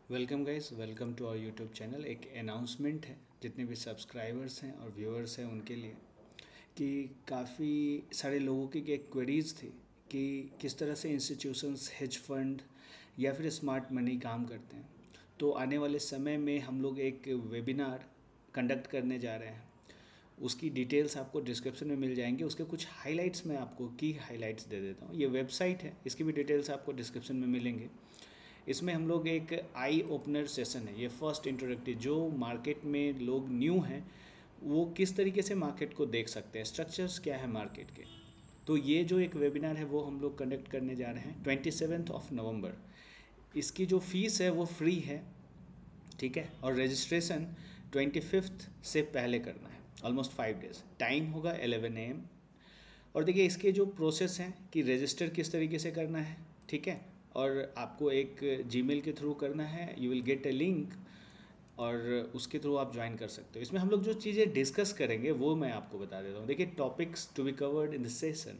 Welcome guys, welcome to our YouTube channel. एक announcement है जितने भी सब्सक्राइबर्स हैं और व्यूअर्स हैं उनके लिए कि काफ़ी सारे लोगों की एक क्वेरीज थी कि किस तरह से इंस्टीट्यूशंस, हेज फंड या फिर स्मार्ट मनी काम करते हैं। तो आने वाले समय में हम लोग एक वेबिनार कंडक्ट करने जा रहे हैं। उसकी डिटेल्स आपको डिस्क्रिप्शन में मिल जाएंगे। उसके कुछ हाइलाइट्स मैं आपको की हाइलाइट्स दे देता हूँ। ये वेबसाइट है, इसकी भी डिटेल्स आपको डिस्क्रिप्शन में मिलेंगे। इसमें हम लोग एक आई ओपनर सेशन है, ये फर्स्ट इंट्रोडक्टरी, जो मार्केट में लोग न्यू हैं वो किस तरीके से मार्केट को देख सकते हैं, स्ट्रक्चर्स क्या है मार्केट के। तो ये जो एक वेबिनार है वो हम लोग कंडक्ट करने जा रहे हैं 27 नवंबर। इसकी जो फीस है वो फ्री है, ठीक है। और रजिस्ट्रेशन 25 से पहले करना है, ऑलमोस्ट 5 डेज टाइम होगा 11 AM। और देखिए इसके जो प्रोसेस हैं कि रजिस्टर किस तरीके से करना है, ठीक है। और आपको एक जीमेल के थ्रू करना है, you will get A link और उसके थ्रू आप ज्वाइन कर सकते हो। इसमें हम लोग जो चीज़ें डिस्कस करेंगे वो मैं आपको बता देता हूँ। देखिए topics to be covered in the session.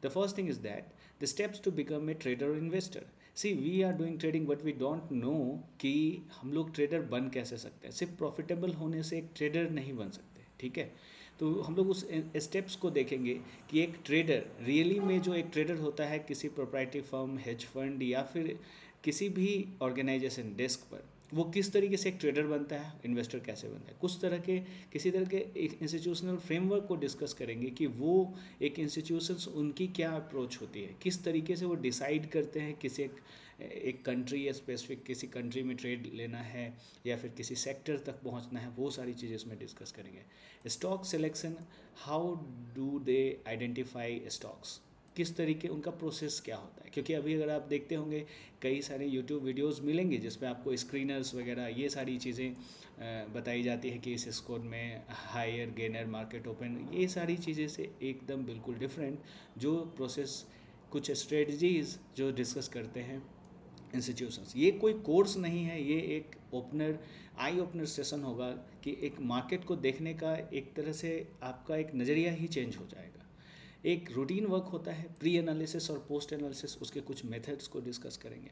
The first thing is that the steps to become a trader और investor. See we are doing trading but we don't know कि हम लोग ट्रेडर बन कैसे सकते हैं। सिर्फ प्रॉफिटेबल होने से एक ट्रेडर नहीं बन सकते, ठीक है। तो हम लोग उस स्टेप्स को देखेंगे कि एक ट्रेडर रियली में, जो एक ट्रेडर होता है किसी प्रोप्राइटरी फर्म, हेज फंड या फिर किसी भी ऑर्गेनाइजेशन डेस्क पर, वो किस तरीके से एक ट्रेडर बनता है, इन्वेस्टर कैसे बनता है। कुछ तरह के किसी तरह के एक इंस्टीट्यूशनल फ्रेमवर्क को डिस्कस करेंगे कि वो एक इंस्टीट्यूशंस उनकी क्या अप्रोच होती है, किस तरीके से वो डिसाइड करते हैं किसी एक कंट्री या स्पेसिफिक किसी कंट्री में ट्रेड लेना है या फिर किसी सेक्टर तक पहुंचना है। वो सारी चीज़ें इसमें डिस्कस करेंगे। Stock selection, how do they identify stocks, किस तरीके उनका प्रोसेस क्या होता है। क्योंकि अभी अगर आप देखते होंगे कई सारे यूट्यूब वीडियोस मिलेंगे जिसमें आपको स्क्रीनर्स वगैरह ये सारी चीज़ें बताई जाती है कि इस स्कोर में हायर गेनर मार्केट ओपन, ये सारी चीज़ें से एकदम बिल्कुल डिफरेंट जो प्रोसेस, कुछ स्ट्रेटजीज जो डिस्कस करते हैं इंस्टीट्यूशंस। ये कोई कोर्स नहीं है, ये एक ओपनर, आई ओपनर सेशन होगा कि एक मार्केट को देखने का एक तरह से आपका एक नज़रिया ही चेंज हो जाएगा। एक रूटीन वर्क होता है, प्री एनालिसिस और पोस्ट एनालिसिस, उसके कुछ मेथड्स को डिस्कस करेंगे।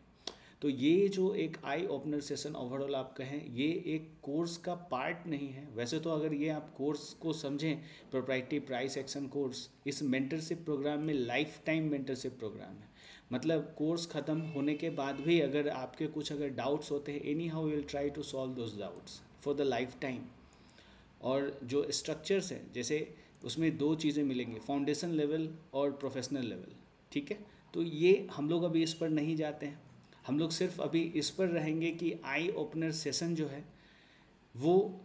तो ये जो एक आई ओपनर सेशन ओवरऑल आप कहें, ये एक कोर्स का पार्ट नहीं है। वैसे तो अगर ये आप कोर्स को समझें, प्रोप्राइटरी प्राइस एक्शन कोर्स, इस मेंटरशिप प्रोग्राम में लाइफ टाइम मेंटरशिप प्रोग्राम है। मतलब कोर्स ख़त्म होने के बाद भी अगर आपके कुछ अगर डाउट्स होते हैं, anyhow will try to solve those doubts for the lifetime. और जो स्ट्रक्चर्स हैं, जैसे उसमें दो चीज़ें मिलेंगी, फाउंडेशन लेवल और प्रोफेशनल लेवल, ठीक है। तो ये हम लोग अभी इस पर नहीं जाते हैं, हम लोग सिर्फ अभी इस पर रहेंगे कि आई ओपनर सेशन जो है वो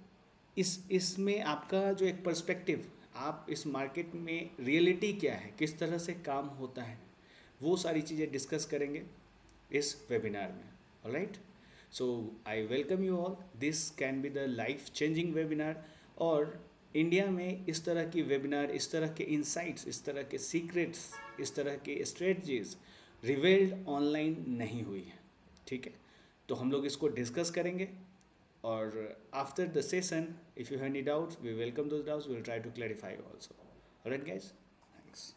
इसमें आपका जो एक पर्सपेक्टिव, आप इस मार्केट में रियलिटी क्या है, किस तरह से काम होता है, वो सारी चीज़ें डिस्कस करेंगे इस वेबिनार में। Alright, so I welcome you all, this can be the life changing webinar. और इंडिया में इस तरह की वेबिनार, इस तरह के इंसाइट्स, इस तरह के सीक्रेट्स, इस तरह के स्ट्रेटजीज रिवेल्ड ऑनलाइन नहीं हुई है, ठीक है। तो हम लोग इसको डिस्कस करेंगे और after the session if you have any doubts we welcome those doubts, we will try to clarify also. Alright guys, thanks.